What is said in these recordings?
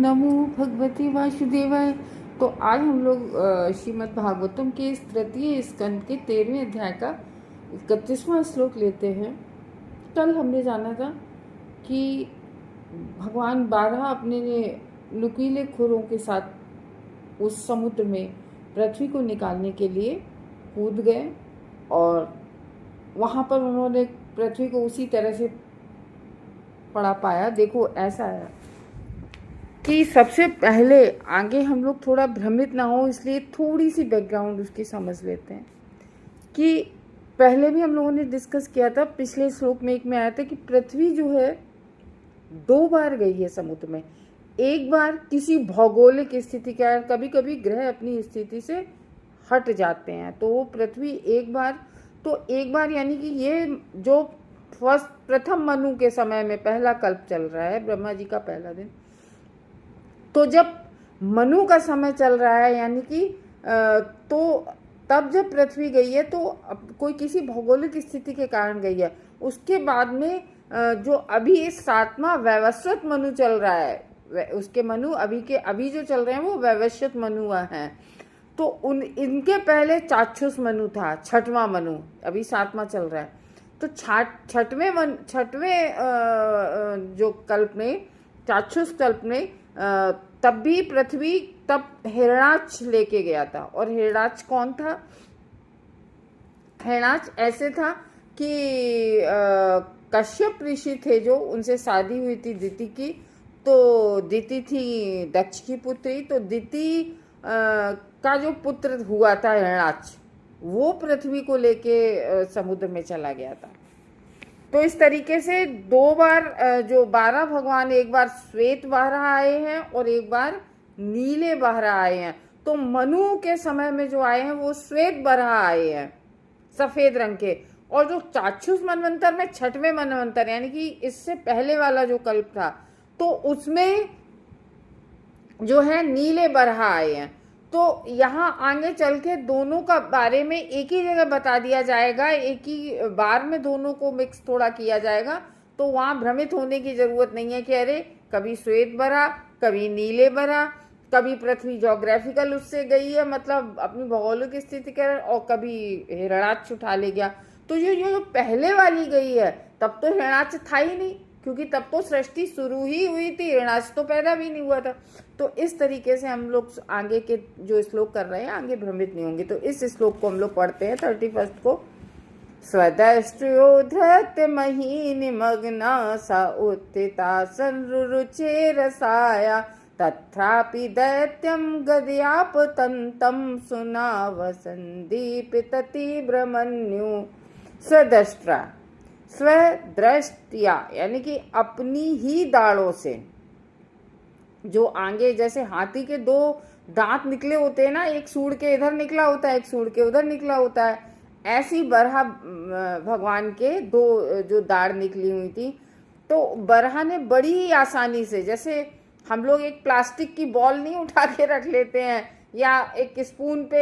नमो भगवते वासुदेवाय। तो आज हम लोग श्रीमद् भागवतम के इस तृतीय स्कंद के 13वें अध्याय का 31वां श्लोक लेते हैं। कल हमने जाना था कि भगवान 12 अपने नुकीले खुरों के साथ उस समुद्र में पृथ्वी को निकालने के लिए कूद गए और वहाँ पर उन्होंने पृथ्वी को उसी तरह से पड़ा पाया। देखो ऐसा है कि सबसे पहले आगे हम लोग थोड़ा भ्रमित ना हो, इसलिए थोड़ी सी बैकग्राउंड उसकी समझ लेते हैं कि पहले भी हम लोगों ने डिस्कस किया था, पिछले श्लोक में एक में आया था कि पृथ्वी जो है 2 बार गई है समुद्र में। एक बार किसी भौगोलिक स्थिति के कारण, कभी कभी ग्रह अपनी स्थिति से हट जाते हैं, तो वो पृथ्वी एक बार यानी कि ये जो प्रथम मनु के समय में पहला कल्प चल रहा है, ब्रह्मा जी का पहला दिन, तो जब मनु का समय चल रहा है यानी कि तो तब जब पृथ्वी गई है तो कोई किसी भौगोलिक स्थिति के कारण गई है। उसके बाद में जो अभी इस 7वां वैवस्वत मनु चल रहा है, उसके मनु अभी जो चल रहे हैं वो वैवस्वत मनु हैं। तो इनके पहले चाक्षुष मनु था, 6वां मनु, अभी 7वां चल रहा है। तो छठवें जो कल्प में, चाक्षुष कल्प में तब भी पृथ्वी तब हिरणाक्ष लेके गया था। और हिरणाक्ष कौन था? हिरणाक्ष ऐसे था कि कश्यप ऋषि थे जो, उनसे शादी हुई थी दिति की। तो दिति थी दक्ष की पुत्री, तो दिति का जो पुत्र हुआ था हिरणाक्ष, वो पृथ्वी को लेके समुद्र में चला गया था। तो इस तरीके से 2 बार जो 12 भगवान, एक बार श्वेत बारह आए हैं और एक बार नीले बारह आए हैं। तो मनु के समय में जो आए हैं वो श्वेत बारह आए हैं, सफेद रंग के। और जो चाक्षुष मनवंतर में 6वें मनवंतर यानी कि इससे पहले वाला जो कल्प था, तो उसमें जो है नीले बारह आए हैं। तो यहाँ आगे चल के दोनों का बारे में एक ही जगह बता दिया जाएगा, एक ही बार में दोनों को मिक्स थोड़ा किया जाएगा। तो वहाँ भ्रमित होने की जरूरत नहीं है कि अरे कभी श्वेत बरा, कभी नीले बरा, कभी पृथ्वी जोग्राफिकल उससे गई है, मतलब अपनी भौगोलिक स्थिति के, और कभी हिरणाक्ष उठा ले गया। तो जो पहले वाली गई है, तब तो हिरणाक्ष था ही नहीं, क्योंकि तब तो सृष्टि शुरू ही हुई थी, हिरणाक्ष तो पैदा भी नहीं हुआ था। तो इस तरीके से हम लोग आगे के जो श्लोक कर रहे हैं आगे भ्रमित नहीं होंगे। तो इस श्लोक को हम लोग पढ़ते हैं 31 को। स्वदष्ट्यो धृत्य मही निमग्ना सा उत्थिता संरुचे रसाया तथापि दैत्यम गदयापतंतम सुनावसंदीपित तीव्रमन्यु। स्वदष्ट्रा, स्वदृष्टिया यानी कि अपनी ही दाढ़ों से, जो आगे जैसे हाथी के 2 दांत निकले होते हैं ना, एक सूंड के इधर निकला होता है, एक सूंड के उधर निकला होता है, ऐसी बरहा भगवान के 2 जो दाढ़ निकली हुई थी। तो बरहा ने बड़ी आसानी से, जैसे हम लोग एक प्लास्टिक की बॉल नहीं उठा के रख लेते हैं, या एक स्पून पे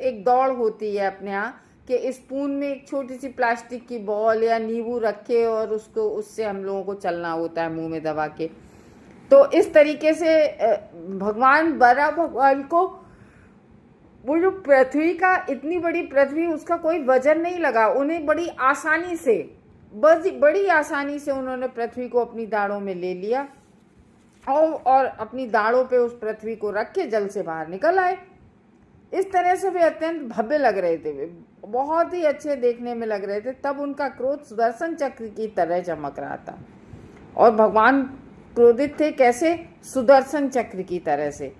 एक दौड़ होती है अपने यहाँ कि स्पून में एक छोटी सी प्लास्टिक की बॉल या नींबू रखे और उसको, उससे हम लोगों को चलना होता है मुंह में दबा के। तो इस तरीके से भगवान को वो जो पृथ्वी का, इतनी बड़ी पृथ्वी, उसका कोई वजन नहीं लगा, उन्हें बड़ी आसानी से उन्होंने पृथ्वी को अपनी दाढ़ों में ले लिया और अपनी दाढ़ों पे उस पृथ्वी को रख के जल से बाहर निकल आए। इस तरह से वे अत्यंत भव्य लग रहे थे, वे बहुत ही अच्छे देखने में लग रहे थे। तब उनका क्रोध सुदर्शन चक्र की तरह चमक रहा था। और भगवान क्रोधित थे कैसे? सुदर्शन चक्र की तरह से।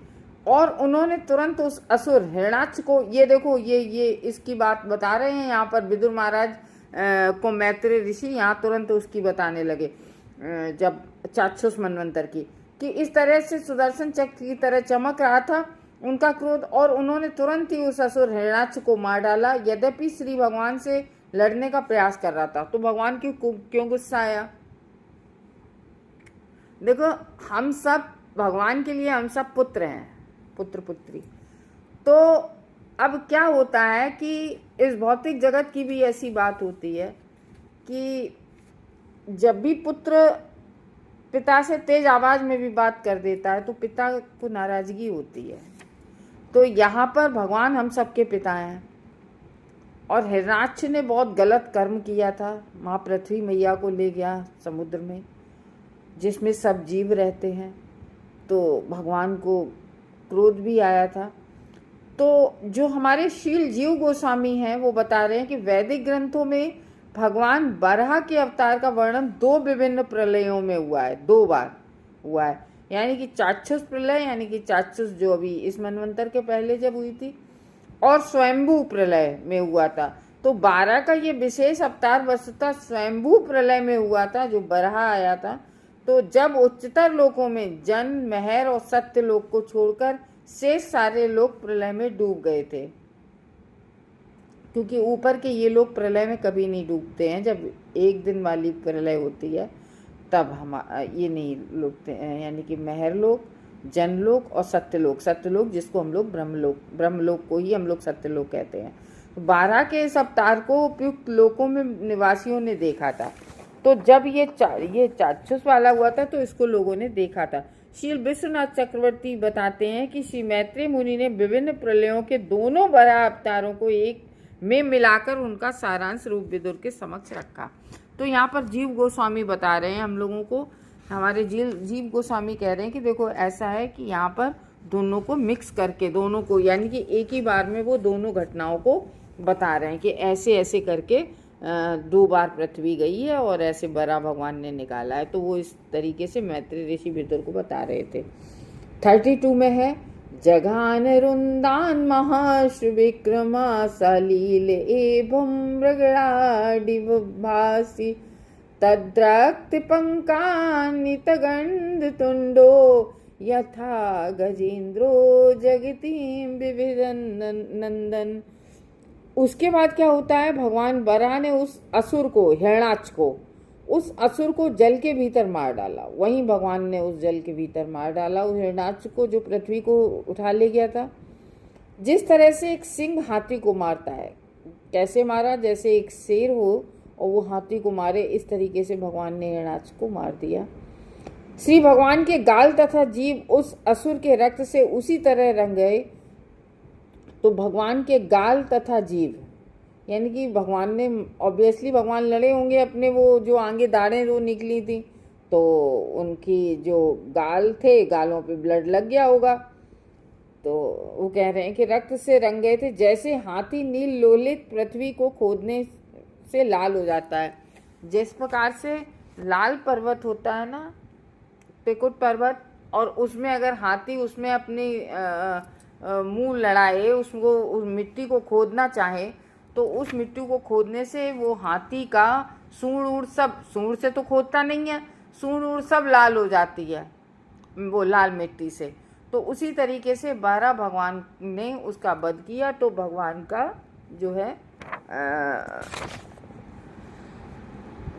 और उन्होंने तुरंत उस असुर हिरणाक्ष को, ये देखो ये इसकी बात बता रहे हैं यहाँ पर विदुर महाराज को मैत्रेय ऋषि, यहाँ तुरंत उसकी बताने लगे जब चाक्षुष मनवंतर की, कि इस तरह से सुदर्शन चक्र की तरह चमक रहा था उनका क्रोध। और उन्होंने तुरंत ही उस असुर हिरणाक्ष को मार डाला, यद्यपि श्री भगवान से लड़ने का प्रयास कर रहा था। तो भगवान क्यों गुस्सा आया? देखो, हम सब भगवान के लिए, हम सब पुत्र हैं, पुत्र पुत्री। तो अब क्या होता है कि इस भौतिक जगत की भी ऐसी बात होती है कि जब भी पुत्र पिता से तेज आवाज में भी बात कर देता है तो पिता को नाराजगी होती है। तो यहाँ पर भगवान हम सबके पिता हैं। और हिरणाक्ष ने बहुत गलत कर्म किया था, माँ पृथ्वी मैया को ले गया समुद्र में जिसमें सब जीव रहते हैं, तो भगवान को क्रोध भी आया था। तो जो हमारे शील जीव गोस्वामी हैं वो बता रहे हैं कि वैदिक ग्रंथों में भगवान बराह के अवतार का वर्णन 2 विभिन्न प्रलयों में हुआ है, 2 बार हुआ है। यानी कि चाक्षुष प्रलय, यानी कि चाक्षुष जो अभी इस मनवंतर के पहले जब हुई थी, और स्वयंभू प्रलय में हुआ था। तो 12 का ये विशेष अवतार वस्तुतः स्वयंभू प्रलय में हुआ था, जो बराह आया था। तो जब उच्चतर लोकों में जन, महर और सत्य लोक को छोड़कर शेष सारे लोग प्रलय में डूब गए थे, क्योंकि ऊपर के ये लोग प्रलय में कभी नहीं डूबते हैं। जब एक दिन वाली प्रलय होती है तब हम ये नहीं डूबते हैं, यानी कि महर लोक, जनलोक और सत्यलोक। सत्यलोक जिसको हम लोग ब्रह्मलोक को ही हम लोग सत्यलोक कहते हैं। 12 के इस अवतार को उपयुक्त लोकों में निवासियों ने देखा था। तो जब ये चाक्षुष वाला हुआ था तो इसको लोगों ने देखा था। श्री विश्वनाथ चक्रवर्ती बताते हैं कि श्री मैत्रेय मुनि ने विभिन्न प्रलयों के दोनों बराह अवतारों को एक में मिलाकर उनका सारांश रूप विदुर के समक्ष रखा। तो यहाँ पर जीव गोस्वामी बता रहे हैं हम लोगों को, हमारे जीव गोस्वामी कह रहे हैं कि देखो ऐसा है कि यहाँ पर दोनों को मिक्स करके, दोनों को यानी कि एक ही बार में वो दोनों घटनाओं को बता रहे हैं कि ऐसे ऐसे करके 2 बार पृथ्वी गई है और ऐसे बराह भगवान ने निकाला है। तो वो इस तरीके से मैत्रेय ऋषि विदुर को बता रहे थे। 32 में है, जघान रुंदान महाश्र विक्रमा सलील एवं मृगणाडिभासी तद्रक्त पंकानित गंध तुंडो यथा गजेंद्रो जगतीम विविधनंदन। उसके बाद क्या होता है, भगवान बराह ने उस असुर को, हिरणाक्ष को, उस असुर को जल के भीतर मार डाला। वहीं भगवान ने उस जल के भीतर मार डाला उस हिरणाक्ष को जो पृथ्वी को उठा ले गया था। जिस तरह से एक सिंह हाथी को मारता है, कैसे मारा, जैसे एक शेर हो और वो हाथी को मारे, इस तरीके से भगवान ने हिरणाक्ष को मार दिया। श्री भगवान के गाल तथा जीव उस असुर के रक्त से उसी तरह रंग गए। तो भगवान के गाल तथा जीव यानी कि भगवान ने, ऑब्वियसली भगवान लड़े होंगे, अपने वो जो आगे दाढ़ें वो निकली थी तो उनकी जो गाल थे, गालों पे ब्लड लग गया होगा। तो वो कह रहे हैं कि रक्त से रंग गए थे, जैसे हाथी नील लोलित पृथ्वी को खोदने से लाल हो जाता है। जिस प्रकार से लाल पर्वत होता है ना, टिकुट पर्वत, और उसमें अगर हाथी उसमें अपनी मुंह लड़ाए, उसको उस मिट्टी को खोदना चाहे तो उस मिट्टी को खोदने से वो हाथी का सूंड ऊँट सब, सूंड से तो खोदता नहीं है, सूंड ऊँट सब लाल हो जाती है वो लाल मिट्टी से। तो उसी तरीके से 12 भगवान ने उसका वध किया। तो भगवान का जो है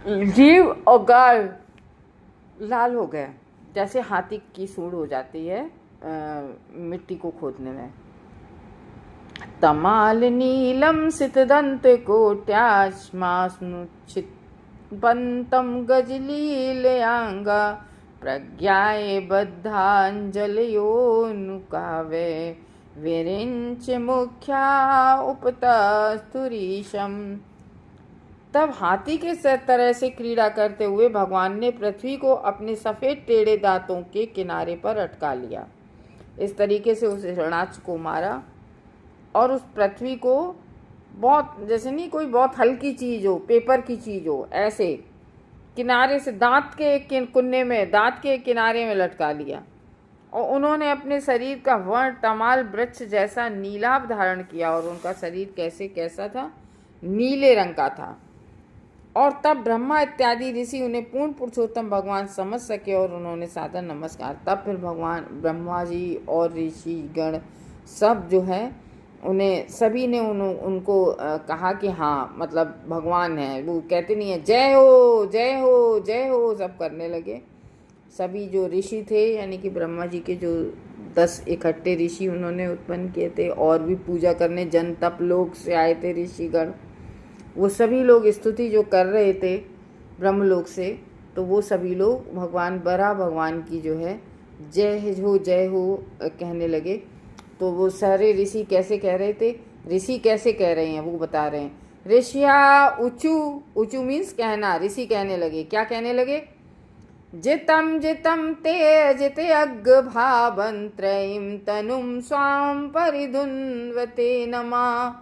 जीव और गाल लाल हो गया, जैसे हाथी की सूंड हो जाती है मिट्टी को खोदने में। तमाल नीलम सितदंत कोट्याश्मास्नुच्छिदंतम गजलीलयांगा प्रज्ञाए बद्धांजलयोनुकावे विरिंच मुख्या उपतस्तुरीशम। तब हाथी के तरह से क्रीड़ा करते हुए भगवान ने पृथ्वी को अपने सफ़ेद टेढ़े दांतों के किनारे पर अटका लिया। इस तरीके से उस हिरणाक्ष को मारा और उस पृथ्वी को बहुत, जैसे नहीं कोई बहुत हल्की चीज़ हो, पेपर की चीज़ हो, ऐसे किनारे से दांत के कुन्ने में, दांत के किनारे में लटका लिया। और उन्होंने अपने शरीर का वर्ण तमाल वृक्ष जैसा नीलाभ धारण किया। और उनका शरीर कैसा था, नीले रंग का था। और तब ब्रह्मा इत्यादि ऋषि उन्हें पूर्ण पुरुषोत्तम भगवान समझ सके और उन्होंने सादर नमस्कार। तब फिर भगवान ब्रह्मा जी और ऋषि गण सब जो है उन्हें, सभी ने उनको कहा कि हाँ मतलब भगवान है। वो कहते नहीं है जय हो जय हो जय हो, सब करने लगे। सभी जो ऋषि थे यानी कि ब्रह्मा जी के जो 10 इकट्ठे ऋषि उन्होंने उत्पन्न किए थे, और भी पूजा करने जन तप लोक से आए थे ऋषिगण, वो सभी लोग स्तुति जो कर रहे थे ब्रह्मलोक से, तो वो सभी लोग भगवान बरा भगवान की जो है जय हो कहने लगे। तो वो सारे ऋषि कैसे कह रहे थे, ऋषि कैसे कह रहे हैं वो बता रहे हैं। ऋषिया ऊचू, ऊचू मीन्स कहना, ऋषि कहने लगे, क्या कहने लगे, जितम जितम ते जित यज्ञ भावं त्रयीं तनुं स्वाम परिधुन्वते नमा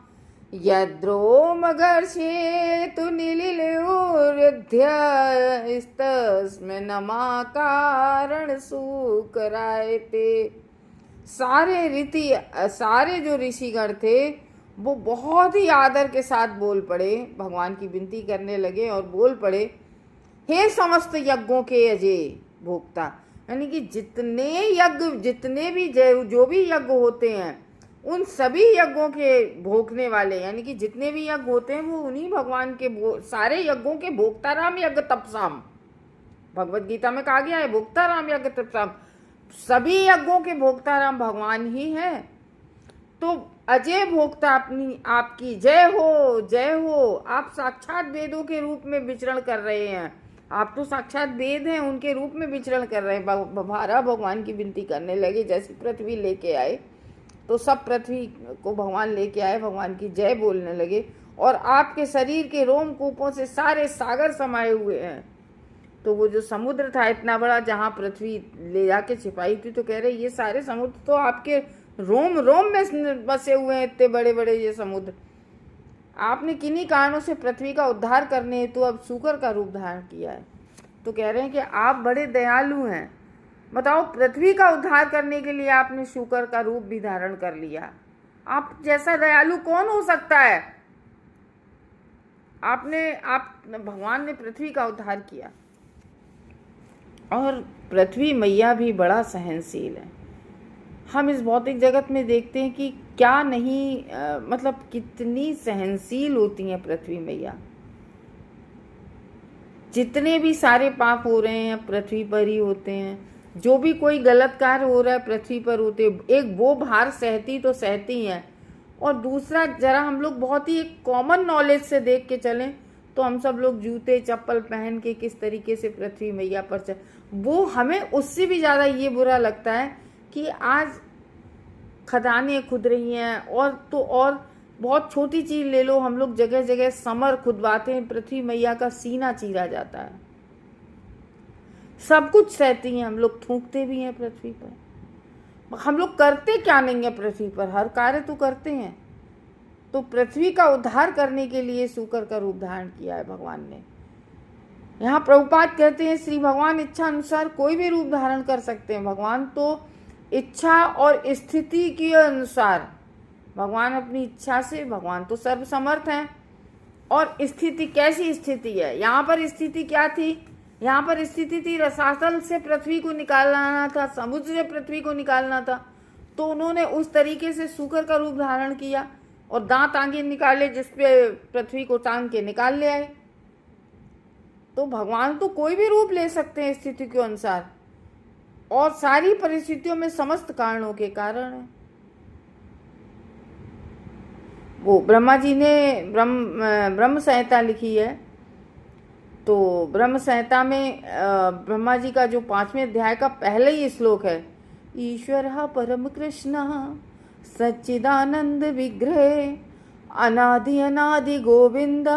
यद्रोमघर्षेतु निलिलयोर्यध्यस्तस्मिन्नमा सुकरायते। सारे जो ऋषिगण थे वो बहुत ही आदर के साथ बोल पड़े, भगवान की विनती करने लगे और बोल पड़े, हे समस्त यज्ञों के अजय भोक्ता, यानी कि जितने भी जो भी यज्ञ होते हैं उन सभी यज्ञों के भोगने वाले, यानी कि जितने भी यज्ञ होते हैं वो उन्हीं भगवान के सारे यज्ञों के भोक्ता राम यज्ञ तपसाम, भगवत गीता में कहा गया है भोक्ता राम यज्ञ तपसाम, सभी यज्ञों के भोक्ता राम भगवान ही है। तो अजय भोक्ता अपनी आपकी जय हो। आप साक्षात वेदों के रूप में विचरण कर रहे हैं, आप तो साक्षात वेद हैं, उनके रूप में विचरण कर रहे हैं। बारह भगवान की विनती करने लगे, जैसे पृथ्वी लेके आए तो सब पृथ्वी को भगवान लेके आए, भगवान की जय बोलने लगे। और आपके शरीर के रोमकूपों से सारे सागर समाये हुए हैं। तो वो जो समुद्र था इतना बड़ा जहाँ पृथ्वी ले जाके छिपाई थी, तो कह रहे ये सारे समुद्र तो आपके रोम रोम में बसे हुए हैं, इतने बड़े बड़े ये समुद्र। आपने किन्हीं कारणों से पृथ्वी का उद्धार करने हेतु तो अब शूकर का रूप धारण किया है। तो कह रहे हैं कि आप बड़े दयालु हैं, बताओ पृथ्वी का उद्धार करने के लिए आपने शूकर का रूप भी धारण कर लिया, आप जैसा दयालु कौन हो सकता है। भगवान ने पृथ्वी का उद्धार किया। और पृथ्वी मैया भी बड़ा सहनशील है। हम इस भौतिक जगत में देखते हैं कि क्या नहीं मतलब कितनी सहनशील होती हैं पृथ्वी मैया। जितने भी सारे पाप हो रहे हैं पृथ्वी पर ही होते हैं, जो भी कोई गलत कार्य हो रहा है पृथ्वी पर होते, एक वो भार सहती तो सहती हैं। और दूसरा, जरा हम लोग बहुत ही एक कॉमन नॉलेज से देख के चलें तो हम सब लोग जूते चप्पल पहन के किस तरीके से पृथ्वी मैया पर चल, वो हमें उससे भी ज़्यादा ये बुरा लगता है कि आज खदानें खुद रही हैं। और बहुत छोटी चीज़ ले लो, हम लोग जगह जगह समर खुदवाते हैं, पृथ्वी मैया का सीना चीरा जाता है। सब कुछ सहती हैं, हम लोग थूकते भी हैं पृथ्वी पर। हम लोग करते क्या नहीं है पृथ्वी पर, हर कार्य तो करते हैं। तो पृथ्वी का उद्धार करने के लिए शूकर का रूप धारण किया है भगवान ने। यहाँ प्रभुपाद कहते हैं श्री भगवान इच्छा अनुसार कोई भी रूप धारण कर सकते हैं। भगवान तो इच्छा और स्थिति के अनुसार, भगवान अपनी इच्छा से, भगवान तो सर्वसमर्थ हैं। और स्थिति, कैसी स्थिति है यहाँ पर, स्थिति क्या थी, यहाँ पर स्थिति थी रसातल से पृथ्वी को निकालना था, समुद्र से पृथ्वी को निकालना था। तो उन्होंने उस तरीके से शूकर का रूप धारण किया और दांत आगे निकाले जिसपे पृथ्वी को टांग के निकाल ले आए। तो भगवान तो कोई भी रूप ले सकते हैं स्थिति के अनुसार, और सारी परिस्थितियों में समस्त कारणों के कारण है। वो ब्रह्मा जी ने ब्रह्म संहिता लिखी है। तो ब्रह्म संहिता में ब्रह्मा जी का जो 5वें अध्याय का पहले ही श्लोक है, ईश्वरः परम कृष्ण सच्चिदानंद विग्रह अनादि अनादि गोविंद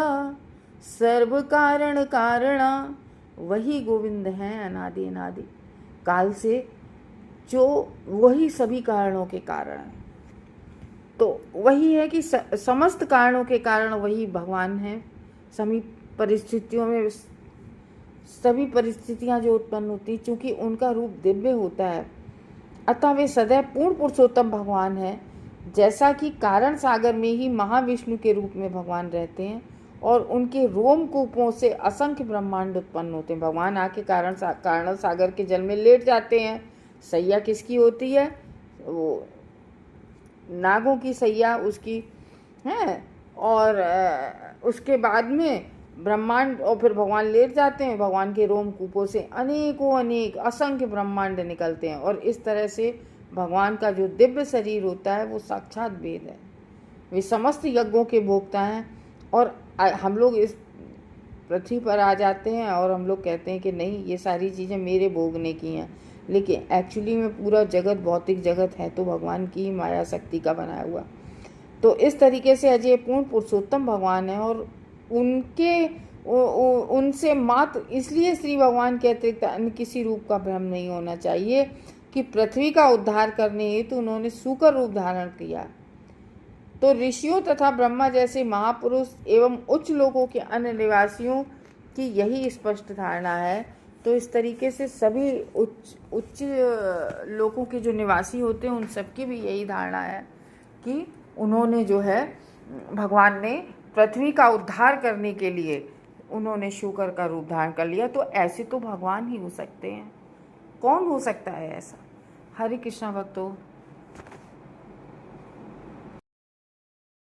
सर्व कारण कारणा। वही गोविंद हैं अनादि अनादि काल से, जो वही सभी कारणों के कारण है। तो वही है कि समस्त कारणों के कारण वही भगवान हैं। सभी परिस्थितियों में सभी परिस्थितियां जो उत्पन्न होती, चूँकि उनका रूप दिव्य होता है, अतः वे सदैव पूर्ण पुरुषोत्तम भगवान हैं। जैसा कि कारण सागर में ही महाविष्णु के रूप में भगवान रहते हैं और उनके रोमकूपों से असंख्य ब्रह्मांड उत्पन्न होते हैं। भगवान आके कारण सागर के जल में लेट जाते हैं। सैया किसकी होती है, वो नागों की सैया उसकी है। और उसके बाद में ब्रह्मांड, और फिर भगवान लेट जाते हैं, भगवान के रोमकूपों से अनेक असंख्य ब्रह्मांड निकलते हैं। और इस तरह से भगवान का जो दिव्य शरीर होता है वो साक्षात वेद है। वे समस्त यज्ञों के भोक्ता हैं। और हम लोग पृथ्वी पर आ जाते हैं और हम लोग कहते हैं कि नहीं ये सारी चीज़ें मेरे भोगने की हैं, लेकिन एक्चुअली में पूरा जगत भौतिक जगत है तो भगवान की ही माया शक्ति का बनाया हुआ। तो इस तरीके से अजय पूर्ण पुरुषोत्तम भगवान है और उनसे मात्र इसलिए श्री भगवान के अतिरिक्त अन्य किसी रूप का भ्रम नहीं होना चाहिए कि पृथ्वी का उद्धार करने हेतु उन्होंने सूकर रूप धारण किया। तो ऋषियों तथा ब्रह्मा जैसे महापुरुष एवं उच्च लोगों के अन्य निवासियों की यही स्पष्ट धारणा है। तो इस तरीके से सभी उच्च लोगों के जो निवासी होते हैं उन सबकी भी यही धारणा है कि उन्होंने जो है भगवान ने पृथ्वी का उद्धार करने के लिए उन्होंने शूकर का रूप धारण कर लिया। तो ऐसे तो भगवान ही हो सकते हैं, कौन हो सकता है ऐसा। हरे कृष्णा भक्तों।